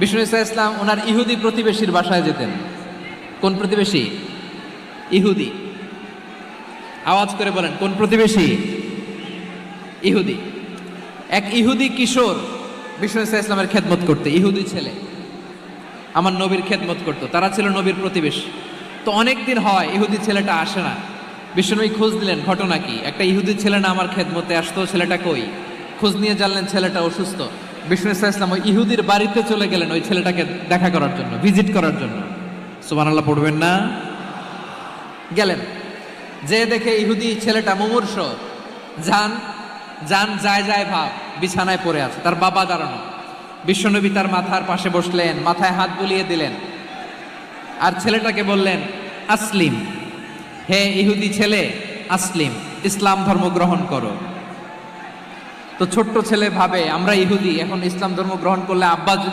বিষ্ণু ঈসা ইসলাম ওনার ইহুদি প্রতিবেশীর বাসায় যেতেন। কোন প্রতিবেশী? ইহুদি। আওয়াজ করে বলেন, কোন প্রতিবেশী? ইহুদি। এক ইহুদি কিশোর বিষ্ণু ঈসা ইসলামের খেদমত করতে, ইহুদি ছেলে আমার নবীর খেদমত করতো, তারা ছিল নবীর প্রতিবেশী। তো অনেক দিন হয় ইহুদি ছেলেটা আসে না। বিষ্ণুনবী খোঁজ দিলেন, ঘটনা কি? একটা ইহুদি ছেলে না আমার খেদমতে আসতো, ছেলেটা কই? খোঁজ নিয়ে জানলেন ছেলেটা অসুস্থ। বিষ্ণু ঈসা ইসলাম ওই ইহুদির বাড়িতে চলে গেলেন ওই ছেলেটাকে দেখা করার জন্য, ভিজিট করার জন্য। সুবহানাল্লাহ পড়বেন না? গেলেন, যে দেখে ইহুদি ছেলেটা মুমূর্ষ, যান যান যায় যায় ভাব, বিছানায় পড়ে আছে, তার বাবা দাঁড়ানো। বিশ্বনবী তার মাথার পাশে বসলেন, মাথায় হাত বুলিয়ে দিলেন, আর ছেলেটাকে বললেন, আসলিম, হে ইহুদি ছেলে, আসলিম, ইসলাম ধর্ম গ্রহণ করো। তো ছোট্ট ছেলে ভাবে আমরা ইহুদি, এখন ইসলাম ধর্ম গ্রহণ করলে আব্বা যদি